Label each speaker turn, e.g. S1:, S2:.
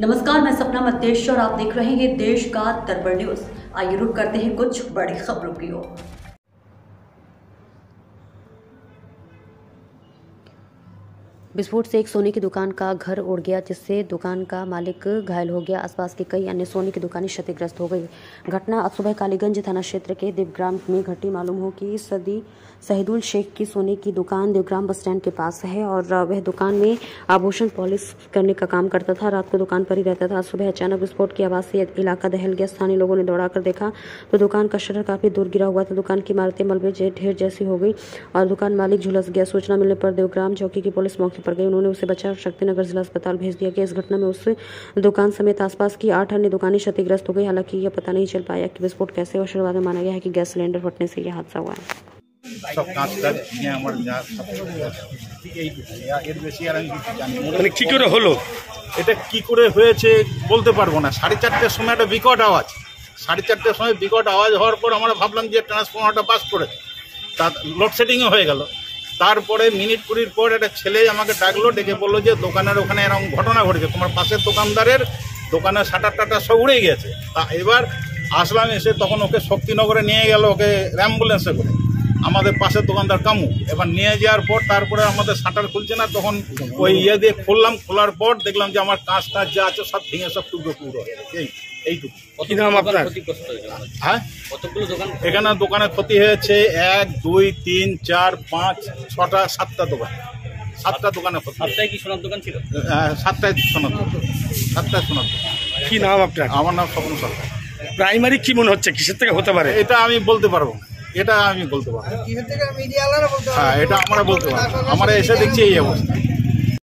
S1: नमस्कार, मैं सपना मध्येश और आप देख रहे हैं देश का दरबार न्यूज। आइए रुक करते हैं कुछ बड़ी खबरों की ओर। विस्फोट से एक सोने की दुकान का घर उड़ गया, जिससे दुकान का मालिक घायल हो गया। आसपास की कई अन्य सोने की दुकानें क्षतिग्रस्त हो गई। घटना आज सुबह कालीगंज थाना क्षेत्र के देवग्राम में घटी। मालूम हो कि शहीदुल शेख की सोने की दुकान देवग्राम बस स्टैंड के पास है और वह दुकान में आभूषण पॉलिश करने का काम करता था। रात को दुकान पर ही रहता था। सुबह अचानक विस्फोट की आवाज से इलाका दहल गया। स्थानीय लोगों ने दौड़ाकर देखा तो दुकान का शटर काफी दूर गिरा हुआ था। दुकान की इमारतें मलबे ढेर जैसी हो गई और दुकान मालिक झुलस गया। सूचना मिलने पर देवग्राम चौकी की पुलिस मौके पर गई। उन्होंने उसे बचाकर शक्तिनगर जिला अस्पताल भेज दिया गया। इस घटना में उस दुकान समेत आसपास की 8 अन्य दुकानें क्षतिग्रस्त हो गई। हालांकि यह पता नहीं चल पाया कि विस्फोट कैसे हुआ। शुरुआत में माना गया है कि गैस सिलेंडर फटने से यह हादसा हुआ है।
S2: सब কাজটা নিয়ে আমার যা ঠিক এর বেশি আর আমি কিছু জানি না।
S3: মানে কি করে হলো
S2: এটা কি করে হয়েছে বলতে পারবো না। 4:30টার সময় একটা বিকট আওয়াজ, 4:30টার সময় বিকট আওয়াজ হওয়ার পর আমরা ভাবলাম যে ট্রান্সফরমারটা বাস্ট করেছে, তা লোডশেডিংও হয়ে গেল। তারপরে মিনিট 20 পর একটা ছেলে আমাকে ডাকলো, ডেকে বললো যে দোকানের ওখানে এরকম ঘটনা ঘটেছে, তোমার পাশের দোকানদারের দোকানের শাটার টাটার সব উড়ে গেছে। তা এবার আসলাম, এসে তখন ওকে শক্তিনগরে নিয়ে গেল, ওকে অ্যাম্বুলেন্সে করে আমাদের পাশের দোকানদার কামু। এবার নিয়ে যাওয়ার পর তারপরে আমাদের শাটার খুলছে না, তখন ওই দিয়ে খুললাম। খোলার পর দেখলাম যে আমার কাঁচ টাচ যা আছে সব ভেঙে সব টুকরো টুকরো হয়ে গেছে। এইটুকু।
S3: কি নাম আপনার?
S2: হ্যাঁ, এখানে দোকানে ক্ষতি হয়েছে 1, 2, 3, 4, 5, 6টা 7টা দোকান, 7টা দোকানে ক্ষতি।
S3: 7টায় কি সোনার দোকান ছিল?
S2: 7টায় সোনার দোকান, 7টায় সোনার দোকান।
S3: কি নাম আপনার?
S2: আমার নাম স্বপ্ন সরকার।
S3: প্রাইমারি কি মনে হচ্ছে, কিসের থেকে হতে পারে?
S2: এটা আমি বলতে পারবো না, এটা আমি বলতে পারবো। হ্যাঁ, এটা আমরা বলতে পারবো। আমরা এসে দেখছি এই অবস্থা।